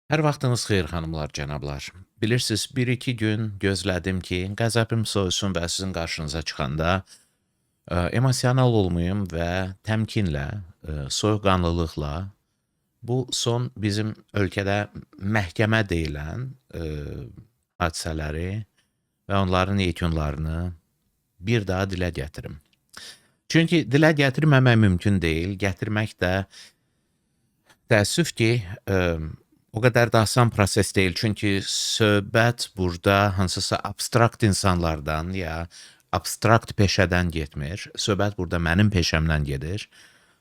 Hər vaxtınız xeyir xanımlar, cənablar. Bilirsiniz, 1-2 gün gözlədim ki, qəzəbim soyusun və sizin qarşınıza çıxanda emosional olmayım və təmkinlə, soyuqqanlılıqla bu son bizim ölkədə məhkəmə deyilən hadisələri və onların yekunlarını bir daha dilə gətirim. Çünki dilə gətirməmək mümkün deyil, gətirmək də təəssüf ki, o qədər də asan proses deyil. Çünki söhbət burada hansısa abstrakt insanlardan ya abstrakt peşədən getmir. Söhbət burada mənim peşəmdən gedir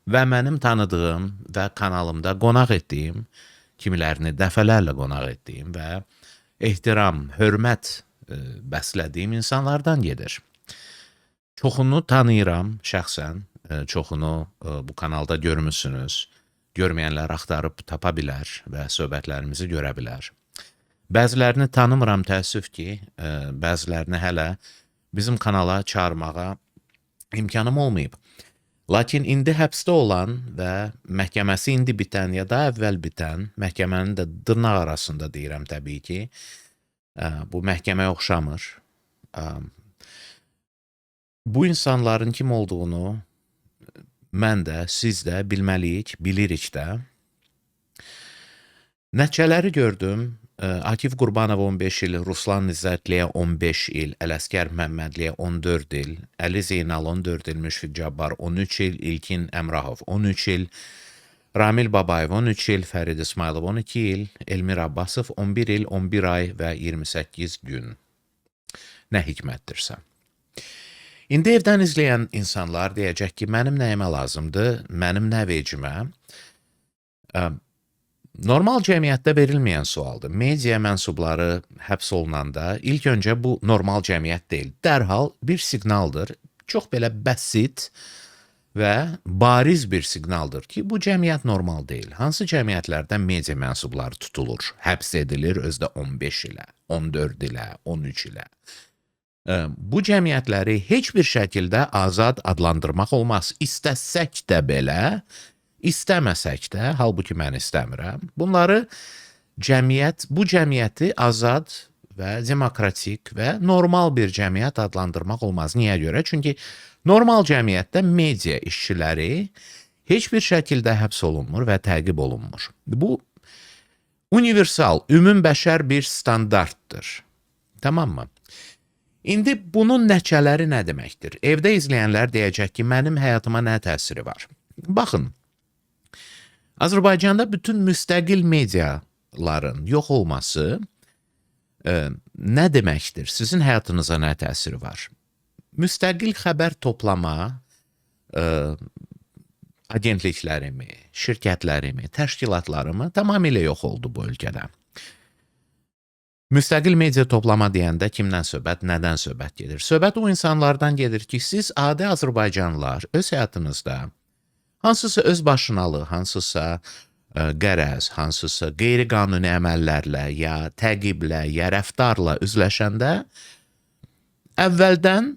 və mənim tanıdığım və kanalımda qonaq etdiyim, kimilərini dəfələrlə qonaq etdiyim və ehtiram, hörmət bəslədiyim insanlardan gedir. Çoxunu tanıyıram şəxsən, çoxunu bu kanalda görmüsünüz. Görməyənlər axtarıb tapa bilər və söhbətlərimizi görə bilər. Bəzilərini tanımıram təəssüf ki, bəzilərini hələ bizim kanala çağırmağa imkanım olmayıb. Lakin indi həbsdə olan və məhkəməsi indi bitən ya da əvvəl bitən, məhkəmənin də dırnaq arasında deyirəm təbii ki, bu məhkəməyə oxşamır. Bu insanların kim olduğunu mən də, siz də bilməliyik, bilirik də. Nəticələri gördüm. Akif Qurbanov 15 il, Ruslan İzzətliyə 15 il, Ələsgər Məmmədliyə 14 il, Əli Zeynal 14 il, Müşfiq Cabbar 13 il, İlkin Əmrahov 13 il, Ramil Babayev 13 il, Fərid İsmailov 12 il, Elmir Abbasov 11 il, 11 ay və 28 gün. Nə hikmətdirsə. İndi evdən izləyən insanlar deyəcək ki, mənim nəyimə lazımdır, mənim nə vecimə. Normal cəmiyyətdə verilməyən sualdır. Media mənsubları həbs olunanda ilk öncə bu normal cəmiyyət deyil. Dərhal bir siqnaldır, çox belə bəsit və bariz bir siqnaldır ki, bu cəmiyyət normal deyil. Hansı cəmiyyətlərdə media mənsubları tutulur, həbs edilir özdə 15 ilə, 14 ilə, 13 ilə. Bu cəmiyyətləri heç bir şəkildə azad adlandırmaq olmaz. İstəsək də belə, İstəməsək də, halbuki mən istəmirəm, bunları bu cəmiyyəti azad və demokratik və normal bir cəmiyyət adlandırmaq olmaz. Niyə görə? Çünki normal cəmiyyətdə media işçiləri heç bir şəkildə həbs olunmur və təqib olunmur. Bu, universal, ümumbəşər bir standartdır. Tamam mı? İndi bunun nəticələri nə deməkdir? Evdə izləyənlər deyəcək ki, mənim həyatıma nə təsiri var? Baxın, Azərbaycanda bütün müstəqil mediaların yox olması nə deməkdir? Sizin həyatınıza nə təsiri var? Müstəqil xəbər toplama agentliklərimi, şirkətlərimi, təşkilatlarımı tamamilə yox oldu bu ölkədə. Müstəqil media toplama deyəndə kimdən söhbət, nədən söhbət gedir? Söhbət o insanlardan gedir ki, siz adi Azərbaycanlılar öz həyatınızda hansısa özbaşınalı, hansısa qərəz, hansısa qeyri-qanuni əməllərlə, ya təqiblə, ya rəftarla üzləşəndə əvvəldən,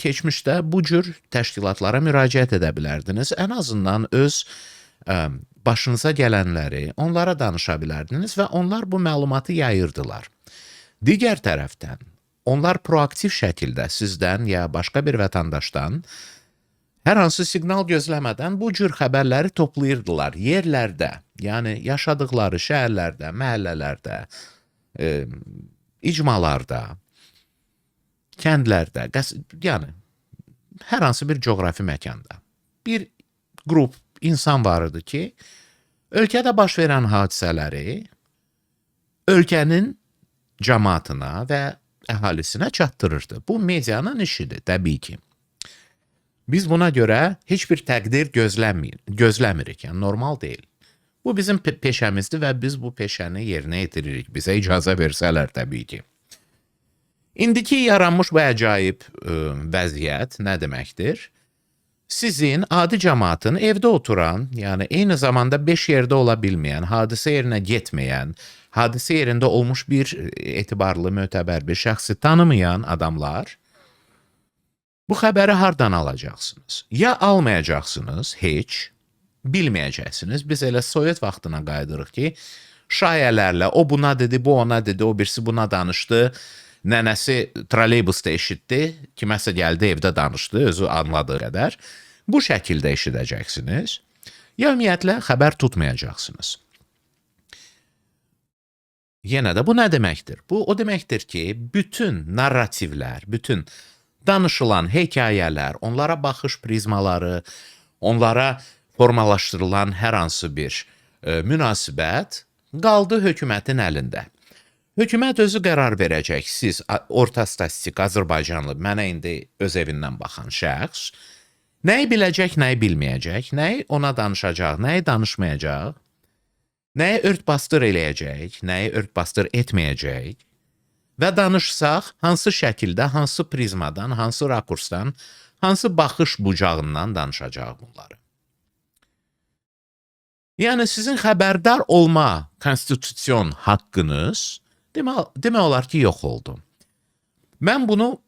keçmişdə bu cür təşkilatlara müraciət edə bilərdiniz. Ən azından öz başınıza gələnləri onlara danışa bilərdiniz və onlar bu məlumatı yayırdılar. Digər tərəfdən, onlar proaktiv şəkildə sizdən ya başqa bir vətəndaşdan hər hansı siqnal gözləmədən bu cür xəbərləri toplayırdılar yerlərdə, yəni yaşadıkları şəhərlərdə, məhəllələrdə, icmalarda, kəndlərdə, yəni hər hansı bir coğrafi məkanda. Bir qrup insan var idi ki, ölkədə baş verən hadisələri ölkənin cəmaatına və əhalisinə çatdırırdı. Bu medianın işidir, təbii ki. Biz buna görə heç bir təqdir gözləmirik, yəni normal deyil. Bu bizim peşəmizdir və biz bu peşəni yerinə yetiririk. Bizə icazə versələr təbii ki. İndiki yaranmış bu əcaib vəziyyət nə deməkdir? Sizin adi cəmaatın evdə oturan, yəni eyni zamanda 5 yerdə ola bilməyən, hadisə yerinə getməyən, hadisə yerində olmuş bir etibarlı, mötəbər bir şəxsi tanımayan adamlar bu xəbəri hardan alacaqsınız? Ya almayacaqsınız, heç, bilməyəcəksiniz. Biz elə Sovet vaxtına qayıdırıq ki, şayələrlə o buna dedi, bu ona dedi, o birisi buna danışdı. Nənəsi trolleybusda eşitdi, kiməsə gəldi evdə danışdı, özü anladığı qədər. Bu şəkildə eşidəcəksiniz. Ya ümumiyyətlə xəbər tutmayacaqsınız. Yenə də bu nə deməkdir? Bu o deməkdir ki, bütün narrativlər, bütün danışılan hekayələr, onlara baxış prizmaları, onlara formalaşdırılan hər hansı bir münasibət qaldı hökumətin əlində. Hökumət özü qərar verəcək. Siz orta statistik Azərbaycanlı, mənə indi öz evindən baxan şəxs nəyi biləcək, nəyi bilməyəcək, nəyi ona danışacaq, nəyi danışmayacaq, nəyi örtbasdır eləyəcək, nəyi örtbasdır etməyəcək və danışsaq hansı şəkildə, hansı prizmadan, hansı rakursdan, hansı baxış bucağından danışacaq bunları. Yəni sizin xəbərdar olma konstitusyon haqqınız demək olar ki, yox oldu. Mən bunu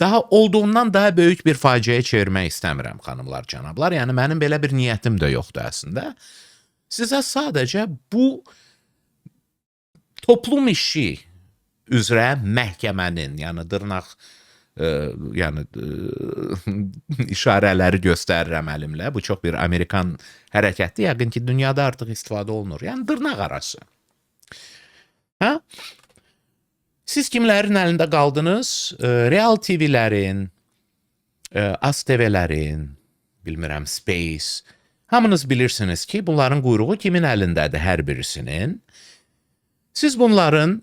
daha olduğundan daha böyük bir faciəyə çevirmək istəmirəm, xanımlar, cənablar. Yəni mənim belə bir niyyətim də yoxdur əslində. Sizə sadəcə bu toplum işi üzrə məhkəmənin, yəni dırnaq işarələri göstərirəm əlimlə. Bu çox bir Amerikan hərəkətdir. Yəqin ki, dünyada artıq istifadə olunur. Yəni dırnaq arası. Hə? Siz kimlərin əlində qaldınız? Real TV-lərin, AzTV-lərin, bilmirəm, Space. Hamınız bilirsiniz ki, bunların quyruğu kimin əlindədir hər birisinin. Siz bunların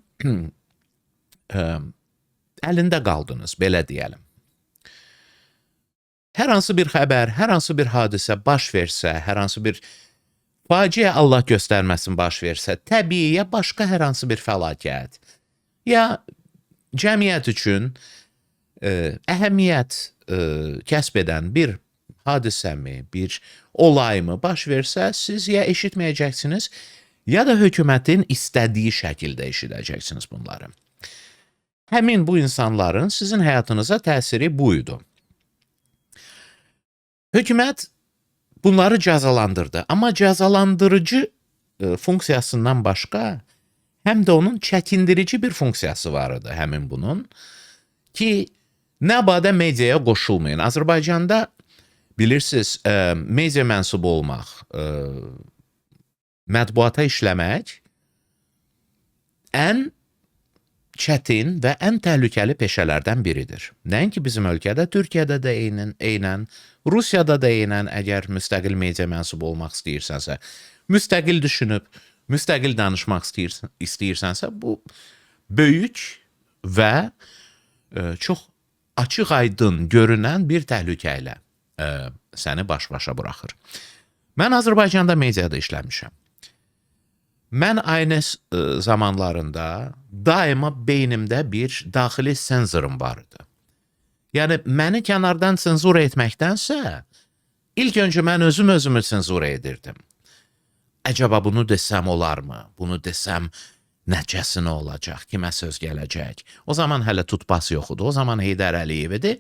əlində qaldınız, belə deyəlim. Hər hansı bir xəbər, hər hansı bir hadisə baş versə, hər hansı bir faciə Allah göstərməsin baş versə, təbii ya başqa hər hansı bir fəlakət, ya cəmiyyət üçün əhəmiyyət kəsb edən bir hadisəmi, bir olayımı baş versə, siz ya eşitməyəcəksiniz, ya da hökumətin istədiyi şəkildə eşidəcəksiniz bunları. Həmin bu insanların sizin həyatınıza təsiri buydu. Hökumət bunları cəzalandırdı. Amma cəzalandırıcı funksiyasından başqa, həm də onun çəkindirici bir funksiyası var idi həmin bunun, ki, nə badə mediaya qoşulmayın. Azərbaycanda bilirsiniz, media mənsubu olmaq, mətbuata işləmək ən çətin və ən təhlükəli peşələrdən biridir. Nəinki bizim ölkədə, Türkiyədə də eynən, Rusiyada da eynən, əgər müstəqil media mənsubu olmaq istəyirsənsə, müstəqil düşünüb, müstəqil danışmaq istəyirsənsə, bu böyük və çox açıq-aydın görünən bir təhlükə ilə səni baş-başa buraxır. Mən Azərbaycanda mediada işləmişəm. Mən aynı zamanlarında daima beynimdə bir daxili sensorum var idi. Yəni, məni kənardan senzura etməkdənsə, ilk öncə mən özümü senzura edirdim. Əcəba bunu desəm olarmı? Bunu desəm nəticəsi nə olacaq? Kimə söz gələcək? O zaman hələ tutbas yox idi. O zaman Heydər Əliyev idi.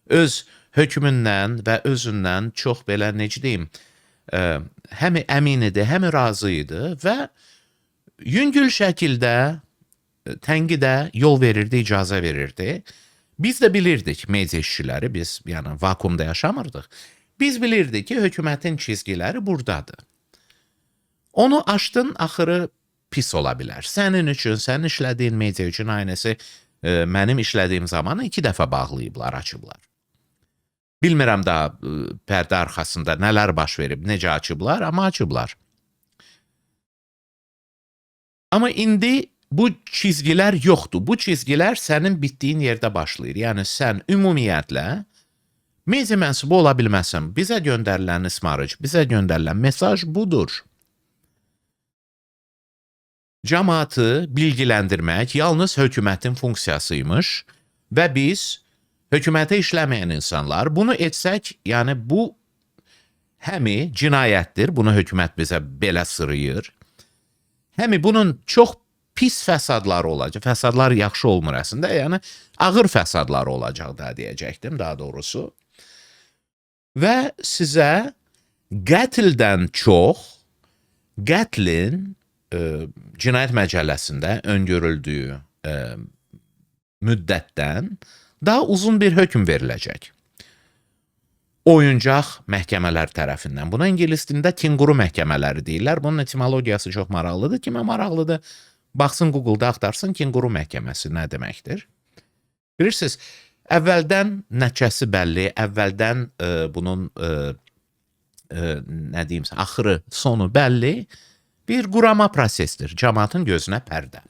Öz hökmündən və özündən çox belə, necə deyim, həm əmin idi, həm razı idi və yüngül şəkildə tənqidə yol verirdi, icazə verirdi. Biz də bilirdik, media işçiləri, biz yəni vakuumda yaşamırdıq. Biz bilirdik ki, hökumətin çizgiləri buradadır. Onu aşdın, axırı pis ola bilər. Sənin üçün, sənin işlədiyin media üçün aynısı mənim işlədiyim zamanı 2 dəfə bağlayıblar, açıblar. Bilmirəm daha pərdə arxasında nələr baş verib, necə açıblar, amma açıblar. Amma indi bu çizgilər yoxdur. Bu çizgilər sənin bitdiyin yerdə başlayır. Yəni sən ümumiyyətlə media mənsubu ola bilməsən. Bizə göndərilən ismarıc, bizə göndərilən mesaj budur. Cəmaatı bilgiləndirmək yalnız hökumətin funksiyasıymış və biz hökumətə işləməyən insanlar bunu etsək, yəni bu həmi cinayətdir, bunu hökumət bizə belə sırıyır. Həmi bunun çox pis fəsadları olacaq. Fəsadlar yaxşı olmur əslində, yəni ağır fəsadları olacaq da deyəcəkdim, daha doğrusu. Və sizə qətldən çox, qətlin Cinayət Məcəlləsində öngörüldüyü müddətdən daha uzun bir hökm veriləcək. Oyuncaq məhkəmələr tərəfindən. Buna ingilis dilində kenguru məhkəmələri deyirlər. Bunun etimologiyası çox maraqlıdır. Kimə maraqlıdır? Baxsın Google-da axtarsın kenguru məhkəməsi nə deməkdir? Bilirsiniz, əvvəldən nəticəsi bəlli, əvvəldən bunun nə deyim, axırı, sonu bəlli bir qurama prosesdir. Cəmaatın gözünə pərdə.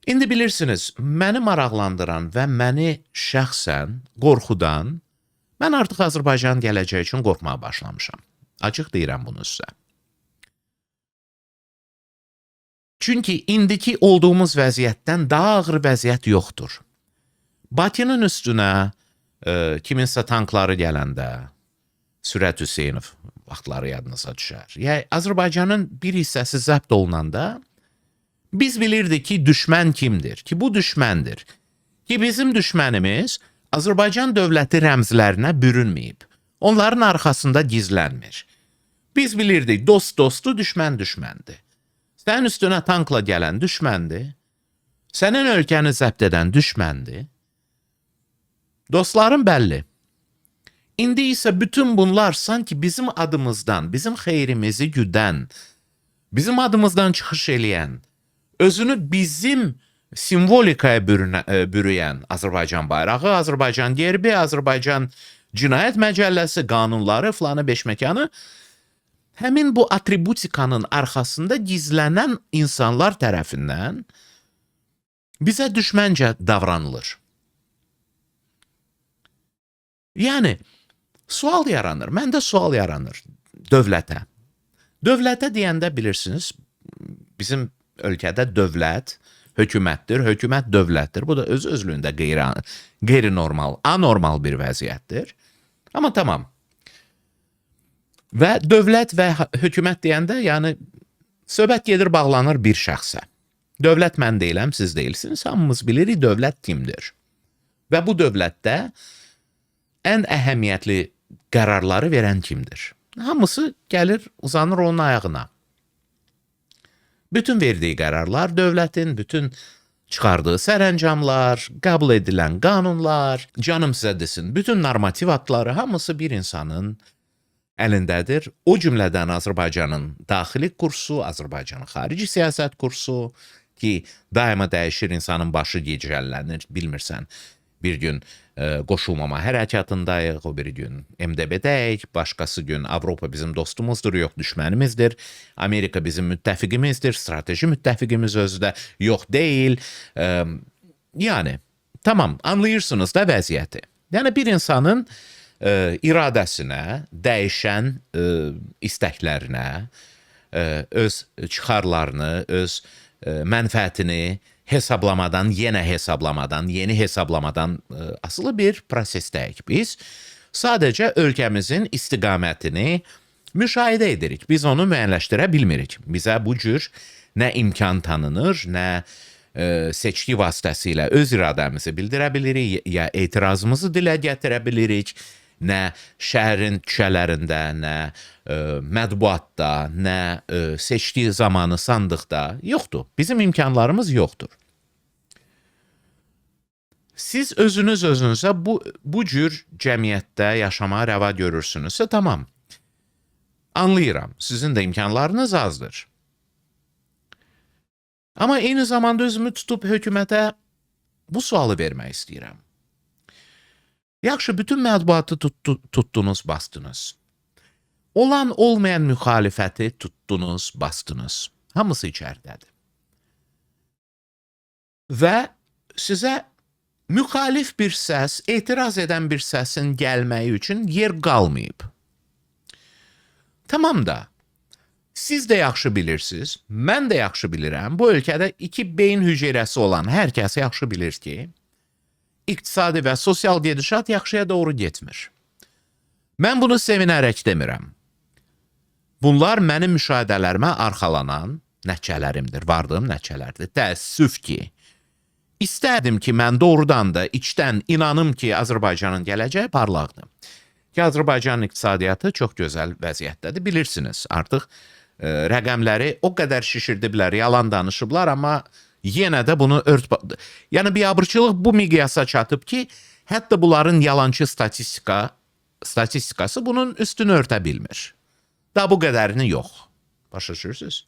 İndi bilirsiniz, məni maraqlandıran və məni şəxsən qorxudan, mən artıq Azərbaycan gələcəyi üçün qorxmağa başlamışam. Açıq deyirəm bunu sizə. Çünki indiki olduğumuz vəziyyətdən daha ağır vəziyyət yoxdur. Bakının üstünə kiminsə tankları gələndə, Sürət Hüseynov vaxtları yadınıza düşər. Yəni, Azərbaycanın bir hissəsi zəbt olunanda, biz bilirdik ki, düşmən kimdir? Ki, bu düşməndir. Ki, bizim düşmənimiz Azərbaycan dövləti rəmzlərinə bürünməyib. Onların arxasında gizlənmir. Biz bilirdik, dost dostu, düşmən düşməndir. Sənin üstünə tankla gələn düşməndir. Sənin ölkəni zəbt edən düşməndir. Dostların bəlli. İndi isə bütün bunlar sanki bizim adımızdan, bizim xeyrimizi güdən, bizim adımızdan çıxış eləyən, özünü bizim simvolikaya bürüyən Azərbaycan bayrağı, Azərbaycan gerbi, Azərbaycan Cinayət Məcəlləsi, qanunları, filanı beşməkanı, həmin bu atributikanın arxasında gizlənən insanlar tərəfindən bizə düşməncə davranılır. Yəni, sual yaranır, məndə sual yaranır dövlətə. Dövlətə deyəndə bilirsiniz, bizim ölkədə dövlət hökumətdir, hökumət dövlətdir. Bu da öz-özlüyündə qeyri-normal, anormal bir vəziyyətdir. Amma tamam. Və dövlət və hökumət deyəndə, yəni, söhbət gedir, bağlanır bir şəxsə. Dövlət mən deyiləm, siz deyilsiniz, hamımız bilirik dövlət kimdir. Və bu dövlətdə ən əhəmiyyətli qərarları verən kimdir? Hamısı gəlir, uzanır onun ayağına. Bütün verdiyi qərarlar dövlətin, bütün çıxardığı sərəncamlar, qəbul edilən qanunlar, canım sizə desin, bütün normativ aktları hamısı bir insanın əlindədir. O cümlədən Azərbaycanın daxili kursu, Azərbaycanın xarici siyasət kursu ki, daima dəyişir, insanın başı gecəllənir, bilmirsən. Bir gün qoşulmama hərəkatındayıq, o bir gün MDB-dəyik, başqası gün Avropa bizim dostumuzdur, yox düşmənimizdir, Amerika bizim müttəfiqimizdir, strateji müttəfiqimiz özü də yox deyil. Yəni, tamam, anlayırsınız da vəziyyəti. Yəni, bir insanın iradəsinə, dəyişən istəklərinə, öz çıxarlarını, öz mənfəətini hesablamadan, yenə hesablamadan, yeni hesablamadan asılı bir prosesdəyik. Biz sadəcə ölkəmizin istiqamətini müşahidə edirik. Biz onu müəyyənləşdirə bilmirik. Bizə bu cür nə imkan tanınır, nə seçki vasitəsilə öz iradəmizi bildirə bilirik, ya etirazımızı dilə gətirə bilirik, nə şəhərin küçələrində, nə mətbuatda, nə seçki zamanı sandıqda yoxdur. Bizim imkanlarımız yoxdur. Siz özünüzə bu cür cəmiyyətdə yaşamağa rəva görürsünüzsə, tamam. Anlayıram, sizin də imkanlarınız azdır. Amma eyni zamanda özümü tutub hökumətə bu sualı vermək istəyirəm. Yaxşı, bütün mətbuatı tutdunuz, bastınız. Olan olmayan müxalifəti tutdunuz, bastınız. Hamısı içəridədir. Və sizə müxalif bir səs, etiraz edən bir səsin gəlməyi üçün yer qalmayıb. Tamam da, siz də yaxşı bilirsiniz, mən də yaxşı bilirəm, bu ölkədə iki beyin hüceyrəsi olan hər kəs yaxşı bilir ki, iqtisadi və sosial gedişat yaxşıya doğru getmir. Mən bunu sevinərək demirəm. Bunlar mənim müşahidələrimə arxalanan nəticələrimdir, vardığım nəticələrdir. Təəssüf ki, İstərdim ki, mən doğrudan da içdən inanım ki, Azərbaycanın gələcəyi parlaqdır. Ki, Azərbaycanın iqtisadiyyatı çox gözəl vəziyyətdədir. Bilirsiniz, artıq rəqəmləri o qədər şişirdiblər, yalan danışıblar, amma yenə də bunu yəni biabırçılıq bu miqyasa çatıb ki, hətta bunların yalancı statistikası bunun üstünü örtə bilmir. Da bu qədərini yox. Başa düşürsünüz?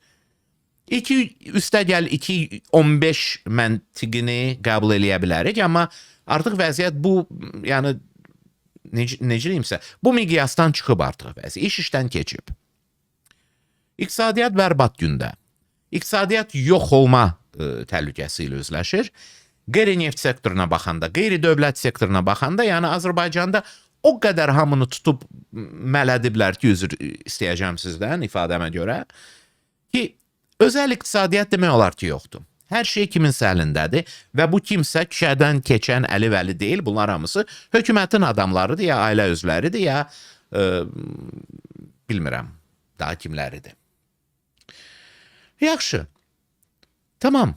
2 üstəgəl 2.15 məntiqini qəbul eləyə bilərik, amma artıq vəziyyət bu, yəni necə deyimsə, bu miqyasdan çıxıb artıq vəziyyət, iş işdən keçib. İqtisadiyyat bərbad gündə. İqtisadiyyat yox olma təhlükəsi ilə üzləşir. Qeyri-neft sektoruna baxanda, qeyri-dövlət sektoruna baxanda, yəni Azərbaycanda o qədər hamını tutub mələdiblər ki, üzr istəyəcəm sizdən ifadəmə görə, ki, özəl iqtisadiyyat demək olar ki, yoxdur. Hər şey kiminsə əlindədir və bu kimsə kişədən keçən əli vəli deyil. Bunlar hamısı hökumətin adamlarıdır, ya ailə özləridir, ya bilmirəm, daha kimləridir. Yaxşı. Tamam.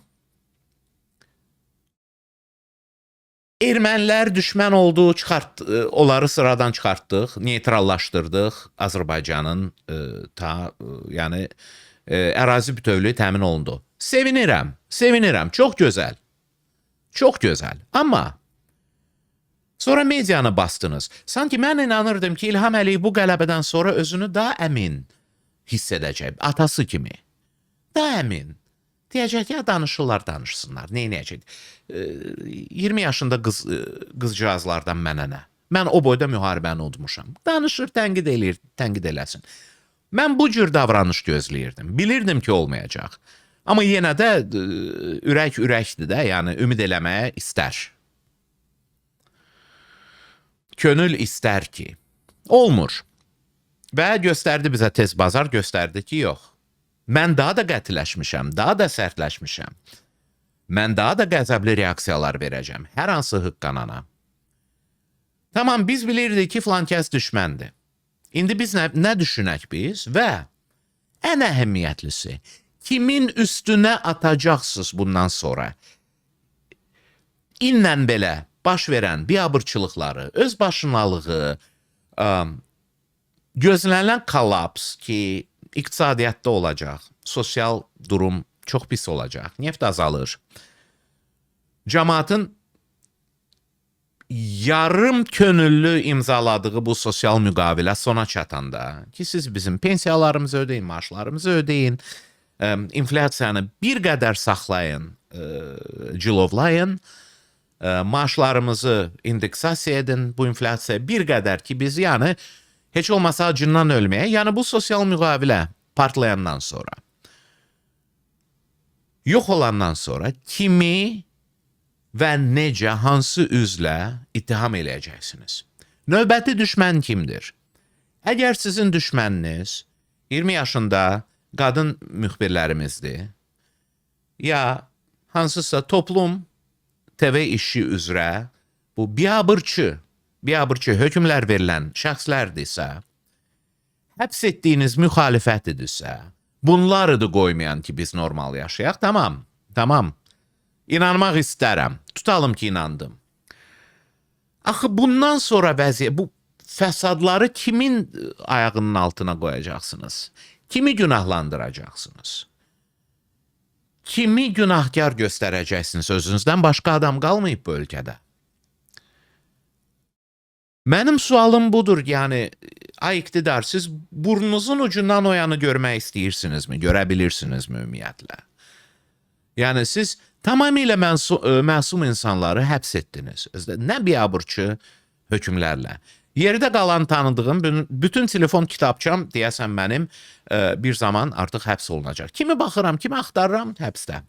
Ermənilər düşmən oldu, onları sıradan çıxartdıq, neytrallaşdırdıq Azərbaycanın yəni ərazi bütövlüyü təmin olundu. Sevinirəm, çox gözəl. Çox gözəl. Amma sonra medianı bastınız. Sanki mən inanırdım ki, İlham Əliyev bu qələbədən sonra özünü daha əmin hiss edəcək, atası kimi. Daha əmin. Deyəcək ki, ya danışırlar, danışsınlar. Neynəyəcək? 20 yaşında qızcağızlardan mənə nə? Mən o boyda müharibəni udmuşam. Danışır, tənqid eləyir, tənqid eləsin. Mən bu cür davranış gözləyirdim. Bilirdim ki, olmayacaq. Amma yenə də ürək ürəkdir də, yəni ümid eləməyə istər. Könül istər ki. Olmur. Və göstərdi bizə tez bazar, göstərdi ki, yox. Mən daha da qətiləşmişəm, daha da sərtləşmişəm. Mən daha da qəzəbli reaksiyalar verəcəm, hər hansı hıqqanana. Tamam, biz bilirdik ki, filankəs düşməndir. İndi biz nə düşünək biz və ən əhəmiyyətlisi, kimin üstünə atacaqsınız bundan sonra? İnlə belə baş verən biabırçılıqları, öz başınalığı, gözlənilən kollaps ki, iqtisadiyyatda olacaq, sosial durum çox pis olacaq, neft azalır. Cəmaatın yarım könüllü imzaladığı bu sosial müqavilə sona çatanda ki, siz bizim pensiyalarımızı ödeyin, maaşlarımızı ödeyin, inflyasiyanı bir qədər saxlayın, cilovlayın, maaşlarımızı indeksasiya edin, bu inflyasiya bir qədər ki, biz yəni heç olmasa acından ölməyə, yəni bu sosial müqavilə partlayandan sonra, yox olandan sonra kimi və necə, hansı üzlə ittiham eləyəcəksiniz? Növbəti düşmən kimdir? Əgər sizin düşməniniz 20 yaşında qadın müxbirlərimizdir, ya hansısa toplum TV işi üzrə bu biabırçı hökmlər verilən şəxslərdirsə, həbs etdiyiniz müxalifətidirsə, bunları da qoymayan ki, biz normal yaşayaq, tamam. İnanmaq istərəm. Tutalım ki, inandım. Axı bundan sonra bu fəsadları kimin ayağının altına qoyacaqsınız? Kimi günahlandıracaqsınız? Kimi günahkar göstərəcəksiniz? Özünüzdən başqa adam qalmayıb bu ölkədə. Mənim sualım budur, yəni, ay iqtidar, siz burnunuzun ucundan o yanı görmək istəyirsinizmi? Görə bilirsinizmi ümumiyyətlə? Yəni, siz tamamilə məsum insanları həbs etdiniz. Nə biabırçı hökmlərlə. Yerdə qalan tanıdığım bütün telefon kitabçam deyəsən mənim bir zaman artıq həbs olunacaq. Kimi baxıram, kimi axtarıram həbsdə.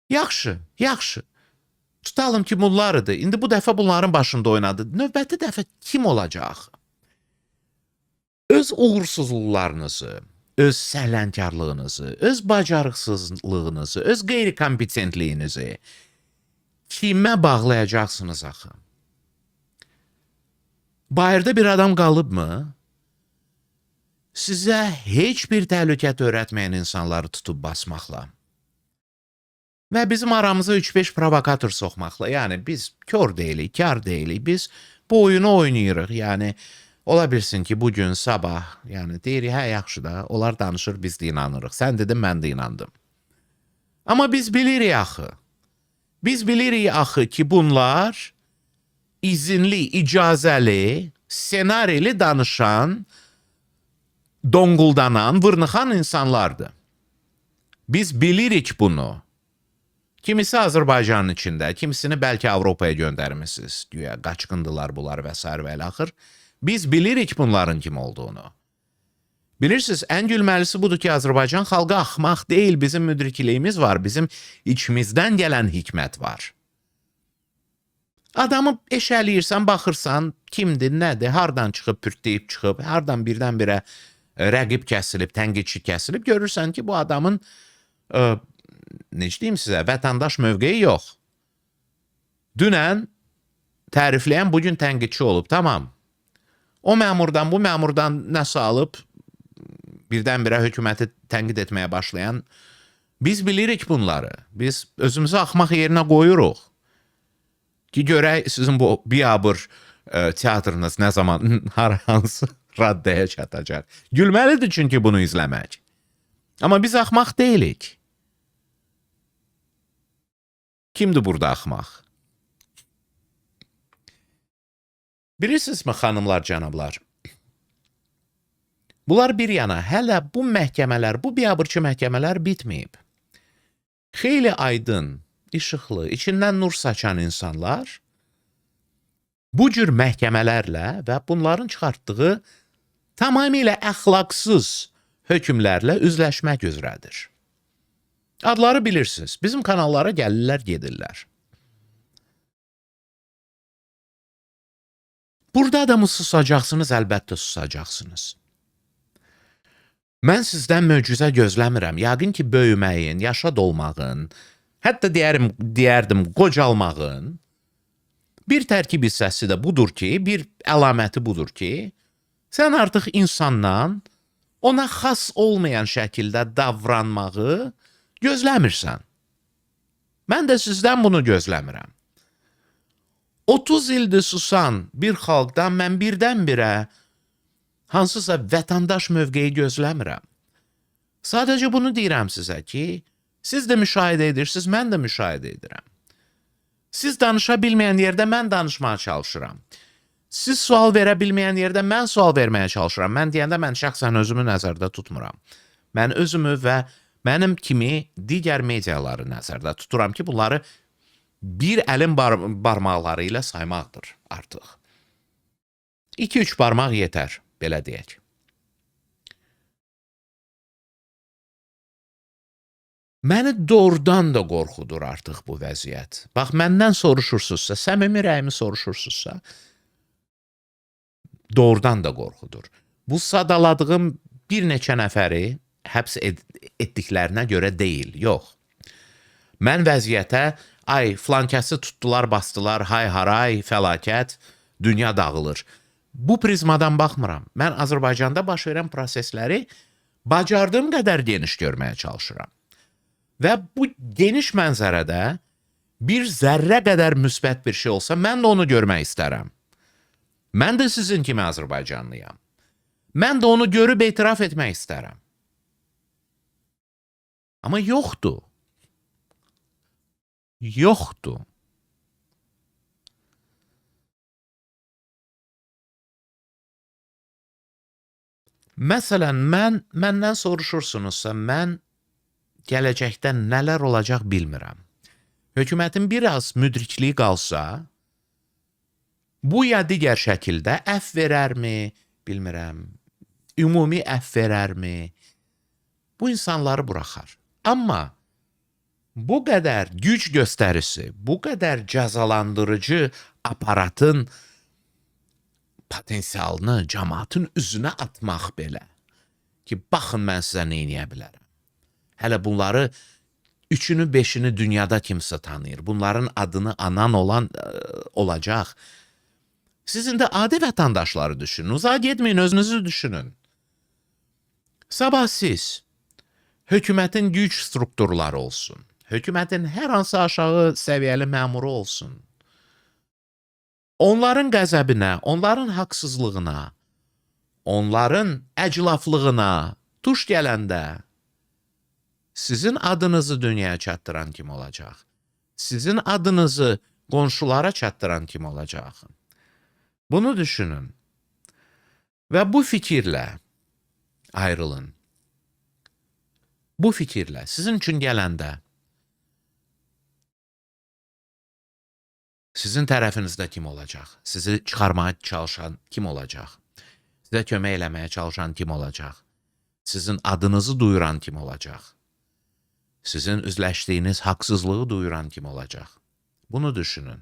Yaxşı. Tutalım ki, bunlarıdır. İndi bu dəfə bunların başında oynadı. Növbəti dəfə kim olacaq? Öz uğursuzluqlarınızı, öz səhlənkarlığınızı, öz bacarıqsızlığınızı, öz qeyri-kompetentliyinizi kimə bağlayacaqsınız axı? Bayırda bir adam qalıbmı? Sizə heç bir təhlükət öyrətməyən insanları tutub basmaqla və bizim aramıza 3-5 provokator soxmaqla, yəni biz kör deyilik, kar deyilik, biz bu oyunu oynayırıq, yəni Ola bilsin ki, bu gün, sabah, yəni deyirik, hə, yaxşı da, onlar danışır, biz də inanırıq. Sən dedin, mən də inandım. Amma biz bilirik axı. Biz bilirik axı ki, bunlar izinli, icazəli, senarili danışan, donquldanan, vırnıxan insanlardır. Biz bilirik bunu. Kimisi Azərbaycanın içində, kimisini bəlkə Avropaya göndərmisiniz. Güya qaçqındılar bunlar və s. və ilaxır. Biz bilirik bunların kim olduğunu. Bilirsiniz, ən gülməlisi budur ki, Azərbaycan xalqı axmaq deyil, bizim müdrikliyimiz var, bizim içimizdən gələn hikmət var. Adamı eşəliyirsən, baxırsan, kimdir, nədir, hardan çıxıb, pürtləyib çıxıb, hardan birdən-birə rəqib kəsilib, tənqidçi kəsilib, görürsən ki, bu adamın, necə deyim sizə, vətəndaş mövqeyi yox. Dünən tərifləyən bugün tənqidçi olub, tamam. O məmurdan, bu məmurdan nəsə alıb, birdən-birə hökuməti tənqid etməyə başlayan, biz bilirik bunları. Biz özümüzü axmaq yerinə qoyuruq. Ki, görək sizin bu biabır teatrınız nə zaman, hansı raddəyə çatacaq. Gülməlidir çünki bunu izləmək. Amma biz axmaq deyilik. Kimdir burada axmaq? Bilirsinizmi, xanımlar, cənablar? Bunlar bir yana, hələ bu məhkəmələr, bu biabırçı məhkəmələr bitməyib. Xeyli aydın, işıqlı, içindən nur saçan insanlar bu cür məhkəmələrlə və bunların çıxartdığı tamamilə əxlaqsız hökmlərlə üzləşmək üzrədir. Adları bilirsiniz. Bizim kanallara gəlirlər, gedirlər. Burada da mı susacaqsınız? Əlbəttə susacaqsınız. Mən sizdən möcüzə gözləmirəm. Yəqin ki, böyüməyin, yaşa dolmağın, hətta deyərdim, qocalmağın bir tərkib hissəsi də budur ki, bir əlaməti budur ki, sən artıq insandan ona xas olmayan şəkildə davranmağı gözləmirsən. Mən də sizdən bunu gözləmirəm. 30 ildir susan bir xalqdan mən birdən-birə hansısa vətəndaş mövqeyi gözləmirəm. Sadəcə bunu deyirəm sizə ki, siz də müşahidə edirsiniz, mən də müşahidə edirəm. Siz danışa bilməyən yerdə mən danışmaya çalışıram. Siz sual verə bilməyən yerdə mən sual verməyə çalışıram. Mən deyəndə mən şəxsən özümü nəzərdə tutmuram. Mən özümü və mənim kimi digər mediaları nəzərdə tuturam ki, bunları bir əlin barmaqları ilə saymaqdır artıq. 2-3 barmaq yetər, belə deyək. Məni doğrudan da qorxudur artıq bu vəziyyət. Bax, məndən soruşursunuzsa, səmimi rəyimi soruşursunuzsa, doğrudan da qorxudur. Bu sadaladığım bir neçə nəfəri həbs etdiklərinə görə deyil, yox. Mən vəziyyətə, ay, flankəsi tutdular, bastılar, hay haray, fəlakət, dünya dağılır. Bu prizmadan baxmıram. Mən Azərbaycanda baş verən prosesləri bacardığım qədər geniş görməyə çalışıram. Və bu geniş mənzərədə bir zərrə qədər müsbət bir şey olsa, mən də onu görmək istərəm. Mən də sizin kimi Azərbaycanlıyam. Mən də onu görüb etiraf etmək istərəm. Amma yoxdur. Yoxdur. Məsələn, məndən soruşursunuzsa, mən gələcəkdə nələr olacaq bilmirəm. Hökumətin biraz müdrikliyi qalsa, bu ya digər şəkildə əfv verərmi, bilmirəm, ümumi əfv verərmi, bu insanları buraxar. Amma bu qədər güc göstərisi, bu qədər cəzalandırıcı aparatın potensialını cəmaatın üzünə atmaq belə ki, baxın mən sizə nə edə bilərəm. Hələ bunları 3-ünü, 5-ini dünyada kimsə tanıyır. Bunların adını anan olan olacaq. Siz indi adi vətəndaşları düşünün. Uzağa getməyin, özünüzü düşünün. Sabah siz hökumətin güc strukturları olsun. Hökumətin hər hansı aşağı səviyyəli məmuru olsun. Onların qəzəbinə, onların haqsızlığına, onların əclaflığına tuş gələndə sizin adınızı dünyaya çatdıran kim olacaq? Sizin adınızı qonşulara çatdıran kim olacaq? Bunu düşünün və bu fikirlə ayrılın. Bu fikirlə sizin üçün gələndə sizin tərəfinizdə kim olacaq? Sizi çıxarmaya çalışan kim olacaq? Sizə kömək eləməyə çalışan kim olacaq? Sizin adınızı duyuran kim olacaq? Sizin üzləşdiyiniz haqsızlığı duyuran kim olacaq? Bunu düşünün.